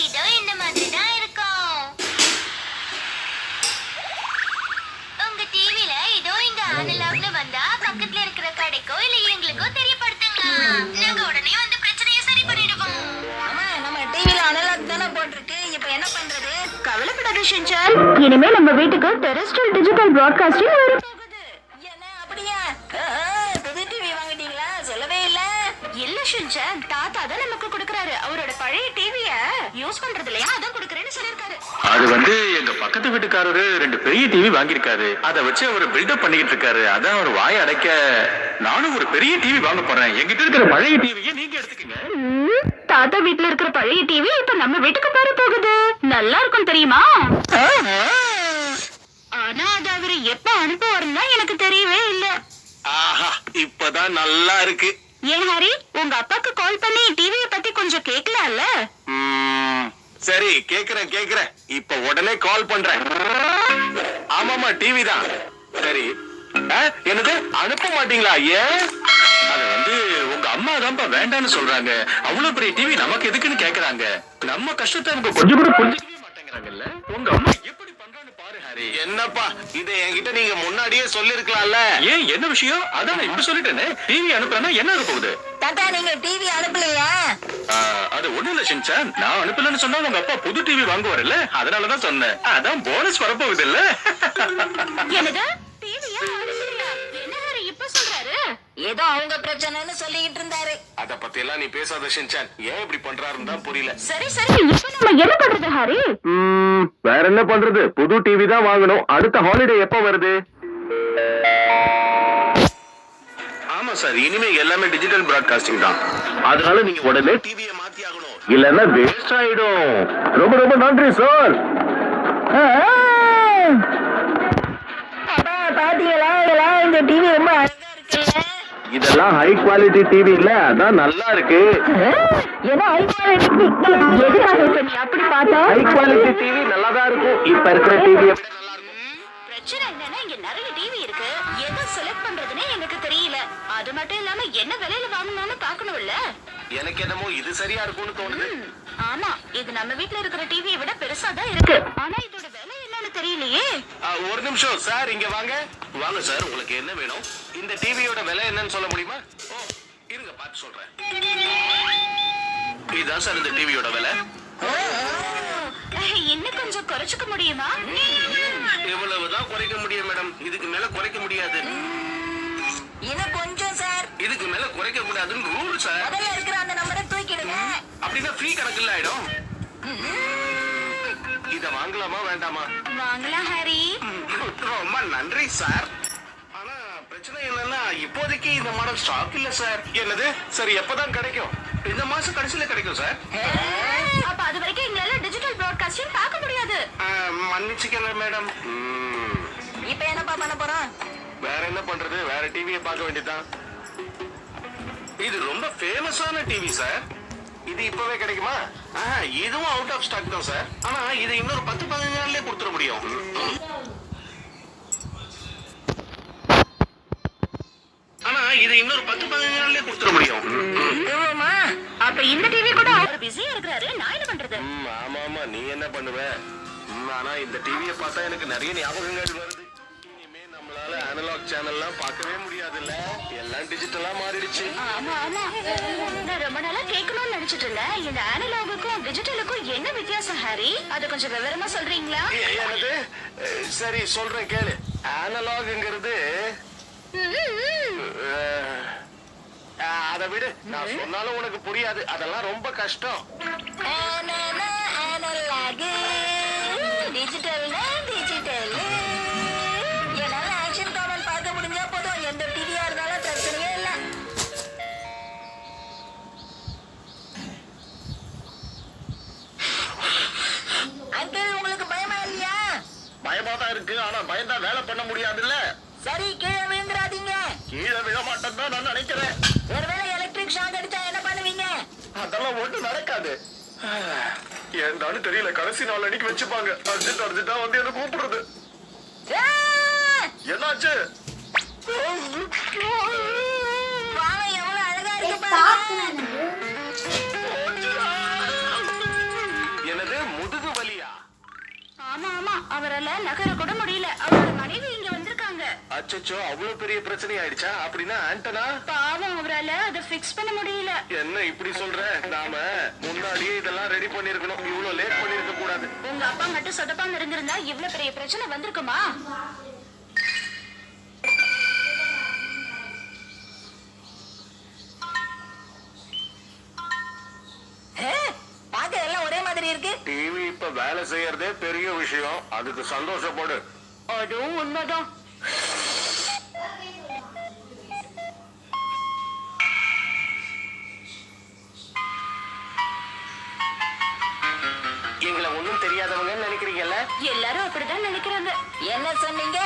இதோ இந்த மாதிரி தான் இருக்கும். உங்க டிவில இதோ இங்க அனலாக்ல வந்தா பக்கத்துல இருக்கிற கடைக்கோ இல்ல எங்களுக்கோ தெரியப்படுத்துங்க. நாங்க உடனே வந்து பிரச்சனையை சரி பண்ணிடுவோம். ஆமா, நம்ம டிவில அனலாக் தானே போட்டிருக்கு. இப்போ என்ன பண்றது? கவலைப்படாத ஷின்சான், இனிமே நம்ம வீட்டுக்கு டெரெஸ்ட்ரியல் டிஜிட்டல் பிராட்காஸ்டிங் வரும். என்ன அப்படியா? புது டிவி வாங்கிட்டீங்களா? சொல்லவே இல்ல. இல்ல ஷின்சான், தாத்தா தான் நமக்கு கொடுக்கறாரு. அவரோட பழைய டிவிய யூஸ் பண்றது இல்லையா, அதான் கொடுக்கறேன்னு சொல்லிருக்காரு. அது எங்க பக்கத்து வீட்டுக்காரரு 2 பெரிய டிவி வாங்கியிருக்காரு. அதை வச்சு அவர் பில்டப் பண்ணிக்கிட்டு இருக்காரு. அதான் அவர் வாய அடைக்க நானும் ஒரு பெரிய டிவி வாங்க போறேன். எங்கிட்ட இருக்கிற பழைய டிவியை நீங்க எடுத்துக்கங்க. தாத்தா வீட்டுல இருக்கிற பழைய டிவி இப்ப நம்ம வீட்டுக்கு போற போகுது. நல்லா இருக்கும் தெரியுமா? ஆனா அது அவரு எப்ப அனுப்புவாருன்னா எனக்கு தெரியவே இல்ல. ஆஹா, இப்பதான் நல்லா இருக்கு. ஏன் ஹரி, உங்க அப்பாக்கு கால் பண்ணி டிவியை பத்தி கொஞ்சம் கேட்கலாம்ல? சரி, கேக்குறேன். இப்ப உடனே கால் பண்றேன். ஆமாமா, டிவி தான். சரி, என்னது அனுப்ப மாட்டீங்களா? ஏன்? அது உங்க அம்மா தான்ப்பா வேண்டான்னு சொல்றாங்க. அவ்வளவு பெரிய டிவி நமக்கு எதுக்குன்னு கேக்குறாங்க. நம்ம கஷ்டத்தை அவங்க கொஞ்சம் கூட புரிஞ்சுக்கவே மாட்டேங்கிறாங்கல்ல. உங்க அம்மா எப்படி பண்றான்னு பாரு ஹரி. என்னப்பா, இதை என்கிட்ட நீங்க முன்னாடியே சொல்லிருக்கலாம்ல. ஏன், என்ன விஷயம்? அதான் நான் இப்ப சொல்லிட்டேனே. டிவி அனுப்புறேன்னா என்ன அனுப்புவது? தாத்தா, நீங்க டிவி அனுப்பலையா? அது ஒண்ணு இல்ல ஷின்சான், நான் அனுப்பலன்னு சொன்னா உங்க அப்பா புது டிவி வாங்குவார்ல, அதனாலதான் சொன்னேன். அதான் போனஸ் வரப்போகுது இல்ல. என்னது டிவியா அனுப்பலையா? என்ன ஹரி இப்ப சொல்றாரு? ஏதோ அவங்க பிரச்சனைன்னு சொல்லிக்கிட்டு இருந்தாரு. அத பத்தி எல்லாம் நீ பேசாத ஷின்சான். ஏன் இப்படி பண்றாருன்னு தான் புரியல. சரி இப்ப நம்ம என்ன பண்றது ஹரி? வேற என்ன பண்றது? புது டிவி தான் வாங்கணும். அடுத்த ஹாலிடே எப்ப வருது? ஆமா சார், இனிமே எல்லாமே டிஜிட்டல் பிராட்காஸ்டிங் தான். அதனால நீங்க உடனே டிவியை மாத்தி ஆகணும், இல்லன்னா வேஸ்ட் ஆயிடும். ரொம்ப ரொம்ப நன்றி சார். பாத்தீங்களா, இந்த டிவி ரொம்ப அழகா இருக்குல்ல. இதெல்லாம் ஹை குவாலிட்டி டிவி இல்ல, அதான் நல்லா இருக்கு. ஏதோ ஹை குவாலிட்டி அப்படி பார்த்தா ஹை குவாலிட்டி டிவி நல்லா தான் இருக்கும். இப்ப இருக்கிற டிவி பிரச்சனை என்னன்னா இங்க நிறைய டிவி இருக்கு. எதை செலக்ட் பண்றதுன்னே எனக்கு தெரியல. அது மட்டும் இல்லாம என்ன விலையில வாங்கணும்னு பாக்கணும்ல. எனக்கு என்னமோ இது சரியா இருக்கும்னு தோணுது. ஆமா, இது நம்ம வீட்ல இருக்கிற டிவியை விட பெருசா தான் இருக்கு. ஆனா இதோட விலை என்னன்னு தெரியலையே. ஒரு நிமிஷம் சார், இங்க வாங்க சார். உங்களுக்கு என்ன வேணும்? இந்த டிவியோட விலை என்னன்னு சொல்ல முடியுமா? இருங்க பார்த்து சொல்றேன். இதுதான் சார் இந்த டிவியோட விலை. இன்னும் கொஞ்சம் குறைச்சுக்க முடியுமா? இவ்வளவுதான் குறைக்க முடியும் மேடம். இதுக்கு மேல குறைக்க முடியாது. இன்னும் கொஞ்சம் சார். இதுக்கு மேல குறைக்க கூடாதுன்னு ரூல் சார். முதல்ல இருக்கிற அந்த நம்பரை தூக்கிடுங்க. அப்படின்னா ஃப்ரீ கணக்குல ஆயிடும். இத வாங்கலாமா வேண்டாமா? வாங்கலாம் ஹரி. ரொம்ப நன்றி சார். ஆனா பிரச்சனை என்னன்னா இப்போதைக்கு இந்த மாடல் ஸ்டாக் இல்ல சார். என்னது? சரி, எப்பதான் கிடைக்கும்? இந்த மாசம் கடைசியில கிடைக்கும் சார். அப்ப அது வரைக்கும் எங்களால டிஜிட்டல் பிராட்காஸ்டிங் பார்க்க முடியாது. மன்னிச்சுக்கங்க மேடம். இப்ப என்னப்பா பண்ண போறோம்? வேற என்ன பண்றது? வேற டிவியை பார்க்க வேண்டியதுதான். இது ரொம்ப ஃபேமஸான டிவி சார். இது இப்பவே கிடைக்குமா? இதுவும் அவுட் ஆஃப் ஸ்டாக் தான் சார். ஆனா இது இன்னொரு 10-15 நாள்லயே கொடுத்துட முடியும். அப்ப இந்த டிவி கூட அவர் பிஸியா இருக்கிறாரு. நான் என்ன பண்றது? ஆமா, நீ என்ன பண்ணுவ? ஆனா இந்த டிவியை பார்த்தா எனக்கு நிறைய ஞாபகங்கள் வருது. இனிமே நம்மளால அனலாக் சேனல்லாம் பார்க்கவே முடியாதுல்ல. எல்லாம் டிஜிட்டலா மாறிடுச்சு. ஆமா, நான் ரொம்ப நாளா கேட்கணும்னு நினைச்சிட்டு இருந்தேன். இந்த அனலாகுக்கும் டிஜிட்டலுக்கும் என்ன வித்தியாசம் ஹரி? அது கொஞ்சம் விவரமா சொல்றீங்களா? என்னது? சரி சொல்றேன் கேளு. அனலாக்ங்கிறது அதை விடு, நான் சொன்னாலும் உனக்கு புரியாது. அதெல்லாம் ரொம்ப கஷ்டம். என்னால ஆக்ஷன் காமெடி பார்க்க முடிஞ்சா போதும். எந்த டிவியா இருந்தாலும் பிரச்சனையே இல்ல. அங்கிள், உங்களுக்கு பயமா இல்லையா? பயமா தான் இருக்கு. ஆனா பயந்தா வேலை பண்ண முடியாதுல்ல. சரி, கீழே விழுந்துடாதீங்க. கீழே விழ மாட்டேன்னு தான் நான் நினைக்கிறேன். ஒருவேளை எலக்ட்ரிக் ஷாக் அடிச்சா என்ன பண்ணுவீங்க? அதெல்லாம் ஒண்ணும் நடக்காது. ஏன்டான்னு தெரியல. கடைசி நாள் அன்னைக்கு வச்சுப்பாங்க. அர்ஜென்டா வந்து என்ன கூப்பிடுறது. என்னாச்சு? வானம் எவ்வளவு அழகா இருக்கு பாருங்க. நகர கூட முடியல. அவரோட மனைவி இங்க வந்திருக்காங்க. அச்சச்சோ, அவ்வளவு பெரிய பிரச்சனை ஆயிடுச்சா? அப்படின்னா ஆண்டனா பாவம், அவரால அதை ஃபிக்ஸ் பண்ண முடியல. என்ன இப்படி சொல்ற? நாம முன்னாடியே இதெல்லாம் ரெடி பண்ணிருக்கணும். இவ்வளவு லேட் பண்ணிருக்க கூடாது. உங்க அப்பா மட்டும் சொதப்பாம இருந்திருந்தா இவ்வளவு பெரிய பிரச்சனை வந்திருக்குமா? பாக்க எல்லாம் ஒரே மாதிரி இருக்கு. டிவி இப்ப வேலை செய்யறதே பெரிய விஷயம். அதுக்கு சந்தோஷப்படு. அதுவும் உண்மைதான். எங்களை ஒண்ணும் தெரியாதவங்க நினைக்கிறீங்கல்ல? எல்லாரும் அப்படிதான் நினைக்கிறாங்க. என்ன சொன்னீங்க?